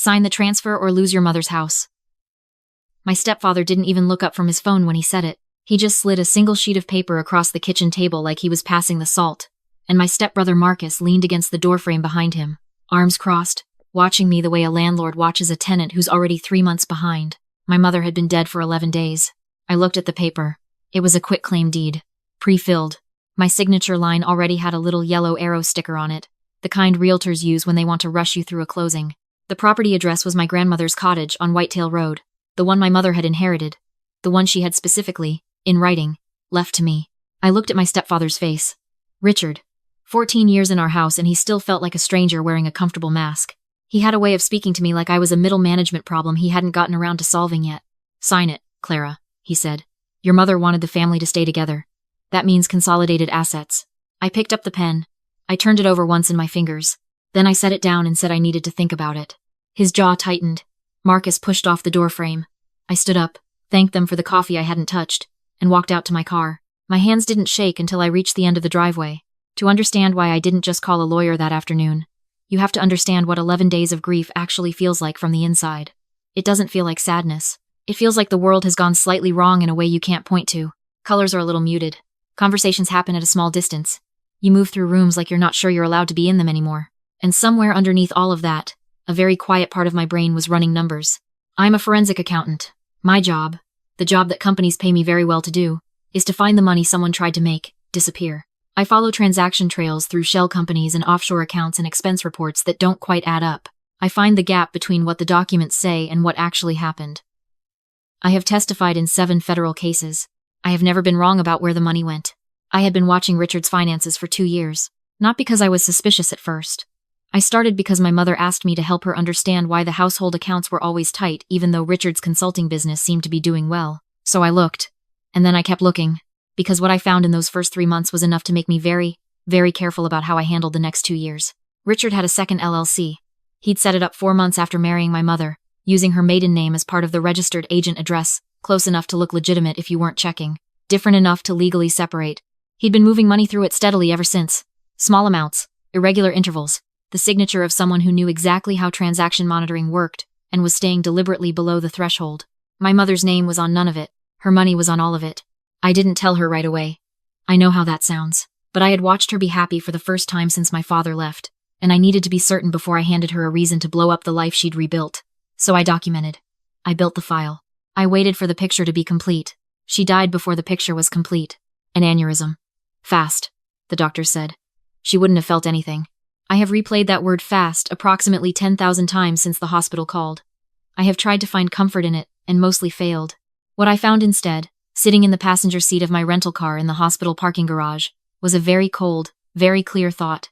Sign the transfer or lose your mother's house. My stepfather didn't even look up from his phone when he said it. He just slid a single sheet of paper across the kitchen table like he was passing the salt, and my stepbrother Marcus leaned against the doorframe behind him, arms crossed, watching me the way a landlord watches a tenant who's already 3 months behind. My mother had been dead for 11 days. I looked at the paper. It was a quitclaim deed, pre-filled. My signature line already had a little yellow arrow sticker on it, the kind realtors use when they want to rush you through a closing. The property address was my grandmother's cottage on Whitetail Road, the one my mother had inherited, the one she had specifically, in writing, left to me. I looked at my stepfather's face. Richard. 14 years in our house and he still felt like a stranger wearing a comfortable mask. He had a way of speaking to me like I was a middle management problem he hadn't gotten around to solving yet. Sign it, Clara, he said. Your mother wanted the family to stay together. That means consolidated assets. I picked up the pen. I turned it over once in my fingers. Then I set it down and said I needed to think about it. His jaw tightened. Marcus pushed off the doorframe. I stood up, thanked them for the coffee I hadn't touched, and walked out to my car. My hands didn't shake until I reached the end of the driveway. To understand why I didn't just call a lawyer that afternoon, you have to understand what 11 days of grief actually feels like from the inside. It doesn't feel like sadness. It feels like the world has gone slightly wrong in a way you can't point to. Colors are a little muted. Conversations happen at a small distance. You move through rooms like you're not sure you're allowed to be in them anymore. And somewhere underneath all of that, a very quiet part of my brain was running numbers. I'm a forensic accountant. My job, the job that companies pay me very well to do, is to find the money someone tried to make disappear. I follow transaction trails through shell companies and offshore accounts and expense reports that don't quite add up. I find the gap between what the documents say and what actually happened. I have testified in 7 federal cases. I have never been wrong about where the money went. I had been watching Richard's finances for 2 years, not because I was suspicious at first. I started because my mother asked me to help her understand why the household accounts were always tight even though Richard's consulting business seemed to be doing well. So I looked. And then I kept looking, because what I found in those first 3 months was enough to make me very, very careful about how I handled the next 2 years. Richard had a second LLC. He'd set it up 4 months after marrying my mother, using her maiden name as part of the registered agent address, close enough to look legitimate if you weren't checking, different enough to legally separate. He'd been moving money through it steadily ever since. Small amounts, irregular intervals, the signature of someone who knew exactly how transaction monitoring worked and was staying deliberately below the threshold. My mother's name was on none of it. Her money was on all of it. I didn't tell her right away. I know how that sounds, but I had watched her be happy for the first time since my father left, and I needed to be certain before I handed her a reason to blow up the life she'd rebuilt. So I documented. I built the file. I waited for the picture to be complete. She died before the picture was complete. An aneurysm. Fast, the doctor said. She wouldn't have felt anything. I have replayed that word fast approximately 10,000 times since the hospital called. I have tried to find comfort in it, and mostly failed. What I found instead, sitting in the passenger seat of my rental car in the hospital parking garage, was a very cold, very clear thought.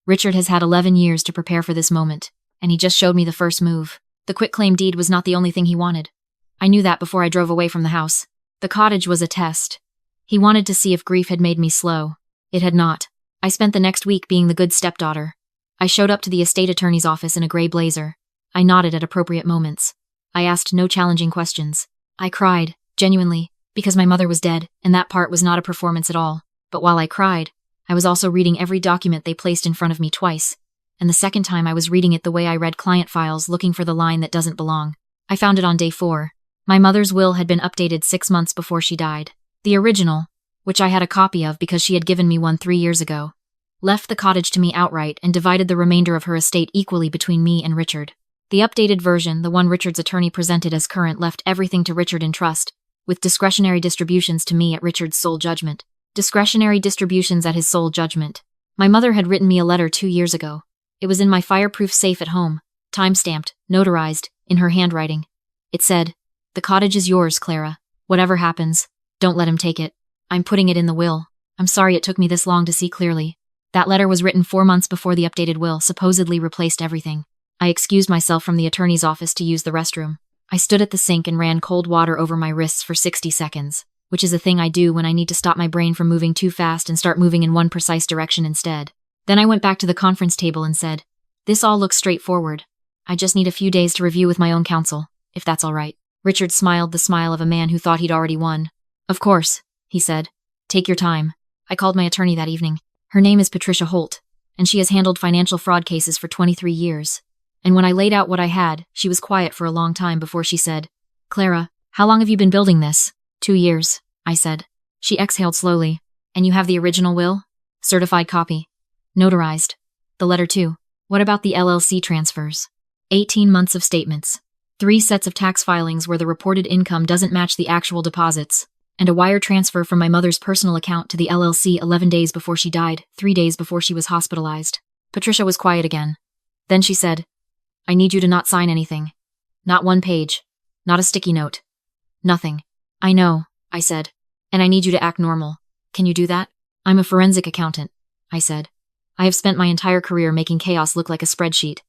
Richard has had 11 years to prepare for this moment, and he just showed me the first move. The quitclaim deed was not the only thing he wanted. I knew that before I drove away from the house. The cottage was a test. He wanted to see if grief had made me slow. It had not. I spent the next week being the good stepdaughter. I showed up to the estate attorney's office in a gray blazer. I nodded at appropriate moments. I asked no challenging questions. I cried, genuinely, because my mother was dead, and that part was not a performance at all. But while I cried, I was also reading every document they placed in front of me twice, and the second time I was reading it the way I read client files looking for the line that doesn't belong. I found it on day 4. My mother's will had been updated 6 months before she died. The original, which I had a copy of because she had given me one 3 years ago, left the cottage to me outright and divided the remainder of her estate equally between me and Richard. The updated version, the one Richard's attorney presented as current, left everything to Richard in trust, with discretionary distributions to me at Richard's sole judgment. Discretionary distributions at his sole judgment. My mother had written me a letter 2 years ago. It was in my fireproof safe at home, time-stamped, notarized, in her handwriting. It said, "The cottage is yours, Clara. Whatever happens, don't let him take it. I'm putting it in the will. I'm sorry it took me this long to see clearly." That letter was written 4 months before the updated will supposedly replaced everything. I excused myself from the attorney's office to use the restroom. I stood at the sink and ran cold water over my wrists for 60 seconds, which is a thing I do when I need to stop my brain from moving too fast and start moving in one precise direction instead. Then I went back to the conference table and said, "This all looks straightforward. I just need a few days to review with my own counsel, if that's all right." Richard smiled the smile of a man who thought he'd already won. "Of course," he said. "Take your time." I called my attorney that evening. Her name is Patricia Holt, and she has handled financial fraud cases for 23 years. And when I laid out what I had, she was quiet for a long time before she said, "Clara, how long have you been building this?" 2 years, I said. She exhaled slowly. "And you have the original will?" "Certified copy. Notarized. The letter too." "What about the LLC transfers?" 18 months of statements. 3 sets of tax filings where the reported income doesn't match the actual deposits. And a wire transfer from my mother's personal account to the LLC 11 days before she died, 3 days before she was hospitalized. Patricia was quiet again. Then she said, "I need you to not sign anything. Not 1 page. Not a sticky note. Nothing." "I know," I said. "And I need you to act normal. Can you do that?" "I'm a forensic accountant," I said. "I have spent my entire career making chaos look like a spreadsheet.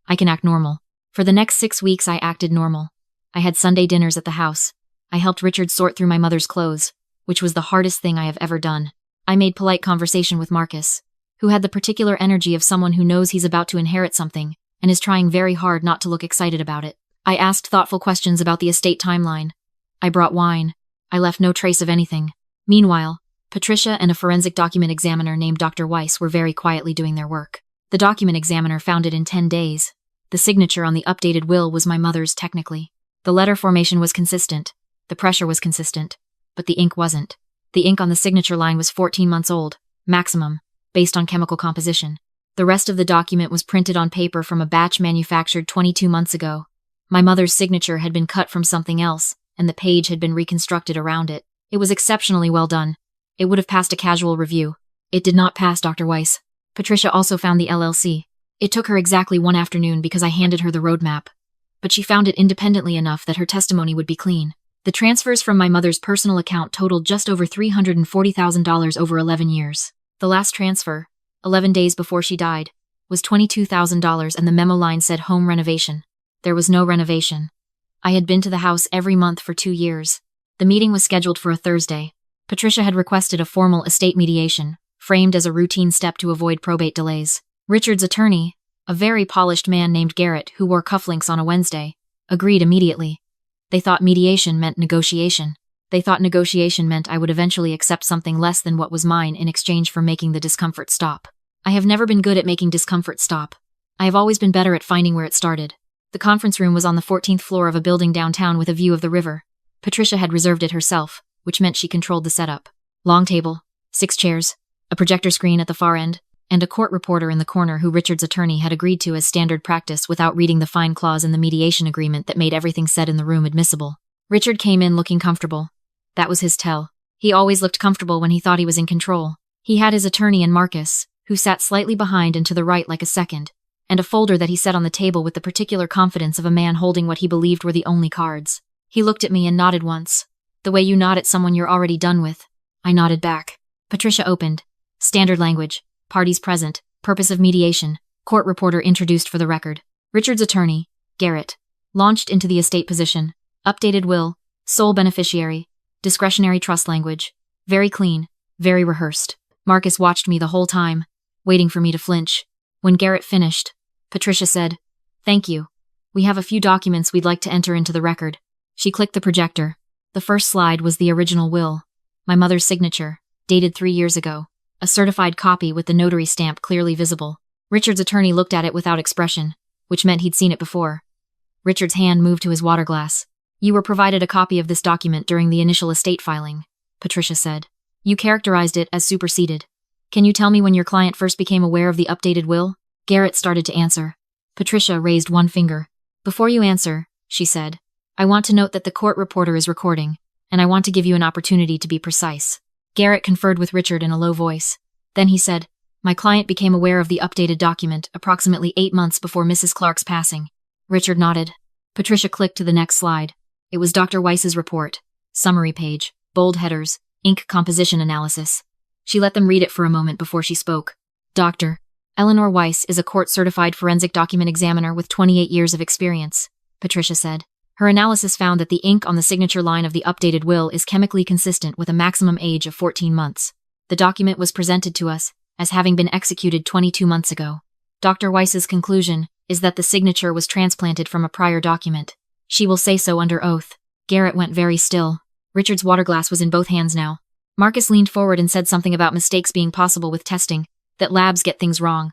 I can act normal." For the next 6 weeks I acted normal. I had Sunday dinners at the house. I helped Richard sort through my mother's clothes, which was the hardest thing I have ever done. I made polite conversation with Marcus, who had the particular energy of someone who knows he's about to inherit something and is trying very hard not to look excited about it. I asked thoughtful questions about the estate timeline. I brought wine. I left no trace of anything. Meanwhile, Patricia and a forensic document examiner named Dr. Weiss were very quietly doing their work. The document examiner found it in 10 days. The signature on the updated will was my mother's technically. The letter formation was consistent. The pressure was consistent. But the ink wasn't. The ink on the signature line was 14 months old, maximum, based on chemical composition. The rest of the document was printed on paper from a batch manufactured 22 months ago. My mother's signature had been cut from something else, and the page had been reconstructed around it. It was exceptionally well done. It would have passed a casual review. It did not pass Dr. Weiss. Patricia also found the LLC. It took her exactly 1 afternoon because I handed her the roadmap. But she found it independently enough that her testimony would be clean. The transfers from my mother's personal account totaled just over $340,000 over 11 years. The last transfer, 11 days before she died, was $22,000 and the memo line said home renovation. There was no renovation. I had been to the house every month for 2 years. The meeting was scheduled for a Thursday. Patricia had requested a formal estate mediation, framed as a routine step to avoid probate delays. Richard's attorney, a very polished man named Garrett who wore cufflinks on a Wednesday, agreed immediately. They thought mediation meant negotiation. They thought negotiation meant I would eventually accept something less than what was mine in exchange for making the discomfort stop. I have never been good at making discomfort stop. I have always been better at finding where it started. The conference room was on the 14th floor of a building downtown with a view of the river. Patricia had reserved it herself, which meant she controlled the setup. Long table, 6 chairs, a projector screen at the far end, and a court reporter in the corner who Richard's attorney had agreed to as standard practice without reading the fine clause in the mediation agreement that made everything said in the room admissible. Richard came in looking comfortable. That was his tell. He always looked comfortable when he thought he was in control. He had his attorney and Marcus, who sat slightly behind and to the right like a second, and a folder that he set on the table with the particular confidence of a man holding what he believed were the only cards. He looked at me and nodded once. The way you nod at someone you're already done with. I nodded back. Patricia opened. Standard language. Parties present. Purpose of mediation. Court reporter introduced for the record. Richard's attorney, Garrett. Launched into the estate position. Updated will. Sole beneficiary. Discretionary trust language. Very clean. Very rehearsed. Marcus watched me the whole time, waiting for me to flinch. When Garrett finished, Patricia said, "Thank you. We have a few documents we'd like to enter into the record." She clicked the projector. The first slide was the original will. My mother's signature, dated 3 years ago. A certified copy with the notary stamp clearly visible. Richard's attorney looked at it without expression, which meant he'd seen it before. Richard's hand moved to his water glass. "You were provided a copy of this document during the initial estate filing," Patricia said. "You characterized it as superseded. Can you tell me when your client first became aware of the updated will?" Garrett started to answer. Patricia raised one finger. "Before you answer," she said, "I want to note that the court reporter is recording, and I want to give you an opportunity to be precise." Garrett conferred with Richard in a low voice. Then he said, "My client became aware of the updated document approximately 8 months before Mrs. Clark's passing." Richard nodded. Patricia clicked to the next slide. It was Dr. Weiss's report. Summary page, bold headers, ink composition analysis. She let them read it for a moment before she spoke. "Dr. Eleanor Weiss is a court-certified forensic document examiner with 28 years of experience," Patricia said. Her analysis found that the ink on the signature line of the updated will is chemically consistent with a maximum age of 14 months. The document was presented to us as having been executed 22 months ago. Dr. Weiss's conclusion is that the signature was transplanted from a prior document. She will say so under oath. Garrett went very still. Richard's water glass was in both hands now. Marcus leaned forward and said something about mistakes being possible with testing, that labs get things wrong.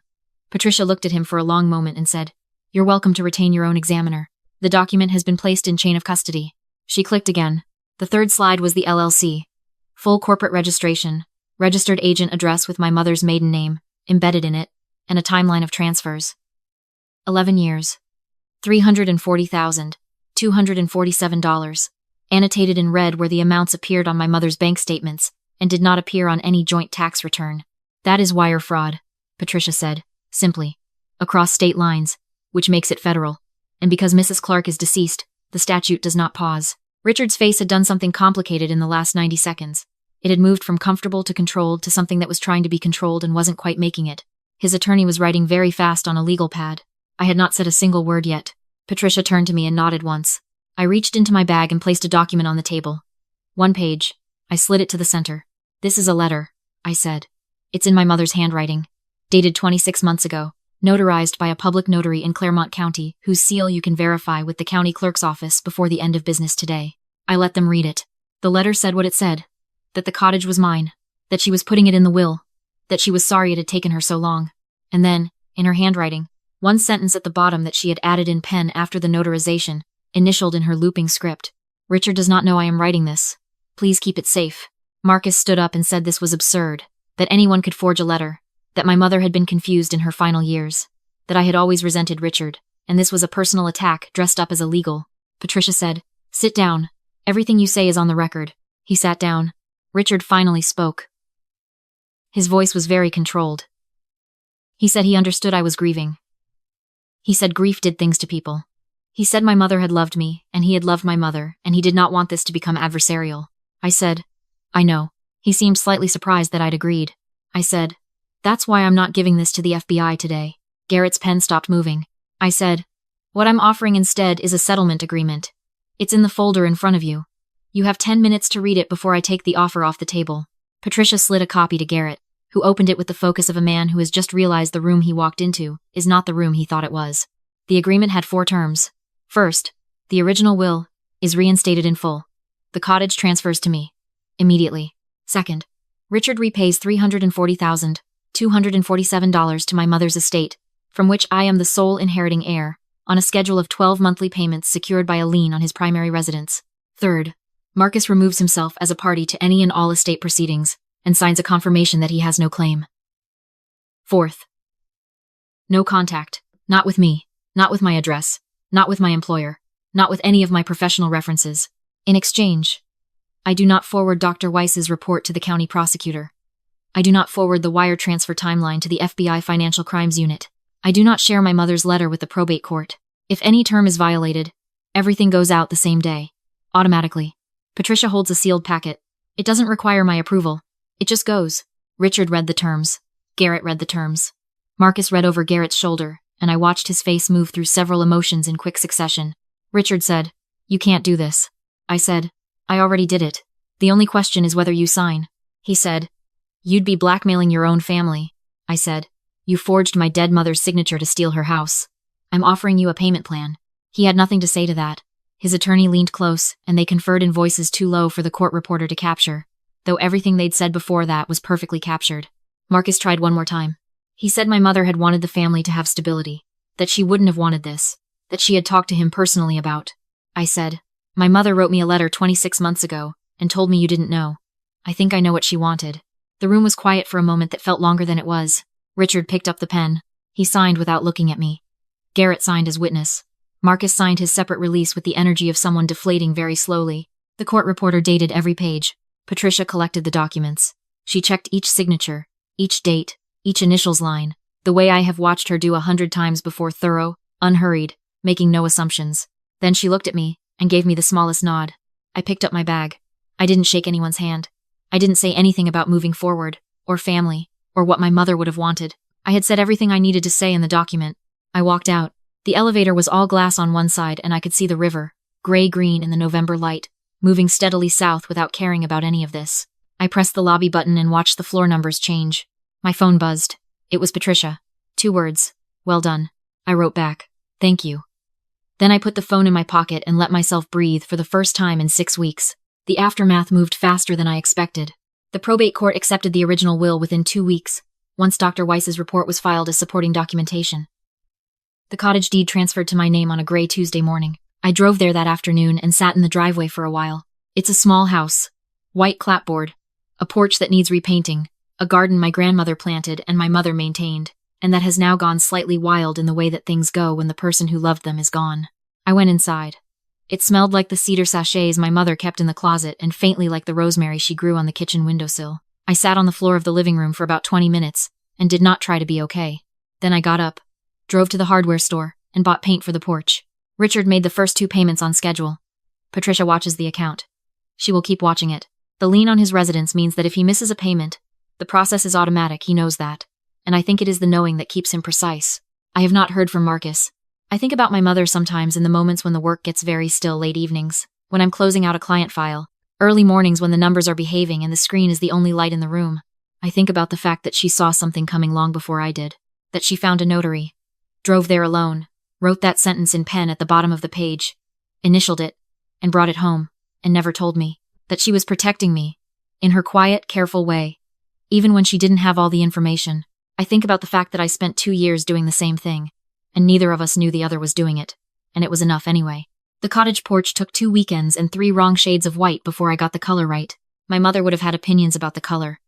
Patricia looked at him for a long moment and said, You're welcome to retain your own examiner. The document has been placed in chain of custody. She clicked again. The third slide was the LLC. Full corporate registration, registered agent address with my mother's maiden name, embedded in it, and a timeline of transfers. 11 years. $340,247. Annotated in red where the amounts appeared on my mother's bank statements and did not appear on any joint tax return. That is wire fraud, Patricia said, simply. Across state lines, which makes it federal. And because Mrs. Clark is deceased, the statute does not pause. Richard's face had done something complicated in the last 90 seconds. It had moved from comfortable to controlled to something that was trying to be controlled and wasn't quite making it. His attorney was writing very fast on a legal pad. I had not said a single word yet. Patricia turned to me and nodded once. I reached into my bag and placed a document on the table. 1 page. I slid it to the center. This is a letter, I said. It's in my mother's handwriting. Dated 26 months ago. Notarized by a public notary in Claremont County, whose seal you can verify with the county clerk's office before the end of business today. I let them read it. The letter said what it said. That the cottage was mine. That she was putting it in the will. That she was sorry it had taken her so long. And then, in her handwriting, one sentence at the bottom that she had added in pen after the notarization, initialed in her looping script. Richard does not know I am writing this. Please keep it safe. Marcus stood up and said this was absurd. That anyone could forge a letter. That my mother had been confused in her final years. That I had always resented Richard, and this was a personal attack dressed up as a legal. Patricia said, "Sit down. Everything you say is on the record." He sat down. Richard finally spoke. His voice was very controlled. He said he understood I was grieving. He said grief did things to people. He said my mother had loved me, and he had loved my mother, and he did not want this to become adversarial. I said, "I know." He seemed slightly surprised that I'd agreed. I said, "That's why I'm not giving this to the FBI today." Garrett's pen stopped moving. I said, "What I'm offering instead is a settlement agreement. It's in the folder in front of you. You have 10 minutes to read it before I take the offer off the table." Patricia slid a copy to Garrett, who opened it with the focus of a man who has just realized the room he walked into is not the room he thought it was. The agreement had 4 terms. First, the original will is reinstated in full. The cottage transfers to me. Immediately. Second, Richard repays $340,247 to my mother's estate, from which I am the sole inheriting heir, on a schedule of 12 monthly payments secured by a lien on his primary residence. Third, Marcus removes himself as a party to any and all estate proceedings, and signs a confirmation that he has no claim. Fourth, no contact, not with me, not with my address, not with my employer, not with any of my professional references. In exchange, I do not forward Dr. Weiss's report to the county prosecutor. I do not forward the wire transfer timeline to the FBI Financial Crimes Unit. I do not share my mother's letter with the probate court. If any term is violated, everything goes out the same day. Automatically. Patricia holds a sealed packet. It doesn't require my approval. It just goes. Richard read the terms. Garrett read the terms. Marcus read over Garrett's shoulder, and I watched his face move through several emotions in quick succession. Richard said, "You can't do this." I said, "I already did it. The only question is whether you sign." He said, "You'd be blackmailing your own family." I said, "You forged my dead mother's signature to steal her house. I'm offering you a payment plan." He had nothing to say to that. His attorney leaned close, and they conferred in voices too low for the court reporter to capture, though everything they'd said before that was perfectly captured. Marcus tried one more time. He said my mother had wanted the family to have stability, that she wouldn't have wanted this, that she had talked to him personally about. I said, "My mother wrote me a letter 26 months ago, and told me you didn't know. I think I know what she wanted." The room was quiet for a moment that felt longer than it was. Richard picked up the pen. He signed without looking at me. Garrett signed as witness. Marcus signed his separate release with the energy of someone deflating very slowly. The court reporter dated every page. Patricia collected the documents. She checked each signature, each date, each initials line, the way I have watched her do 100 times before, thorough, unhurried, making no assumptions. Then she looked at me and gave me the smallest nod. I picked up my bag. I didn't shake anyone's hand. I didn't say anything about moving forward, or family, or what my mother would have wanted. I had said everything I needed to say in the document. I walked out. The elevator was all glass on one side, and I could see the river, gray-green in the November light, moving steadily south without caring about any of this. I pressed the lobby button and watched the floor numbers change. My phone buzzed. It was Patricia. 2 words. "Well done." I wrote back, "Thank you." Then I put the phone in my pocket and let myself breathe for the first time in 6 weeks. The aftermath moved faster than I expected. The probate court accepted the original will within 2 weeks, once Dr. Weiss's report was filed as supporting documentation. The cottage deed transferred to my name on a gray Tuesday morning. I drove there that afternoon and sat in the driveway for a while. It's a small house. White clapboard. A porch that needs repainting. A garden my grandmother planted and my mother maintained, and that has now gone slightly wild in the way that things go when the person who loved them is gone. I went inside. It smelled like the cedar sachets my mother kept in the closet and faintly like the rosemary she grew on the kitchen windowsill. I sat on the floor of the living room for about 20 minutes and did not try to be okay. Then I got up, drove to the hardware store, and bought paint for the porch. Richard made the first 2 payments on schedule. Patricia watches the account. She will keep watching it. The lien on his residence means that if he misses a payment, the process is automatic, he knows that. And I think it is the knowing that keeps him precise. I have not heard from Marcus. I think about my mother sometimes in the moments when the work gets very still, late evenings, when I'm closing out a client file, early mornings when the numbers are behaving and the screen is the only light in the room. I think about the fact that she saw something coming long before I did, that she found a notary, drove there alone, wrote that sentence in pen at the bottom of the page, initialed it, and brought it home, and never told me, that she was protecting me, in her quiet, careful way, even when she didn't have all the information. I think about the fact that I spent 2 years doing the same thing, and neither of us knew the other was doing it, and it was enough anyway. The cottage porch took 2 weekends and 3 wrong shades of white before I got the color right. My mother would have had opinions about the color.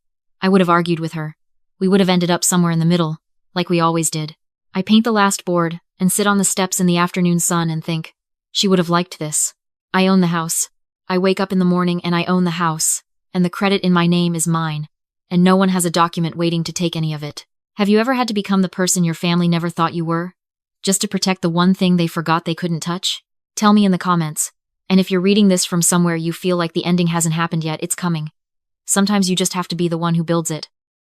I would have argued with her. We would have ended up somewhere in the middle, like we always did. I paint the last board, and sit on the steps in the afternoon sun and think, she would have liked this. I own the house. I wake up in the morning and I own the house, and the credit in my name is mine, and no one has a document waiting to take any of it. Have you ever had to become the person your family never thought you were, just to protect the one thing they forgot they couldn't touch? Tell me in the comments. And if you're reading this from somewhere you feel like the ending hasn't happened yet, it's coming. Sometimes you just have to be the one who builds it.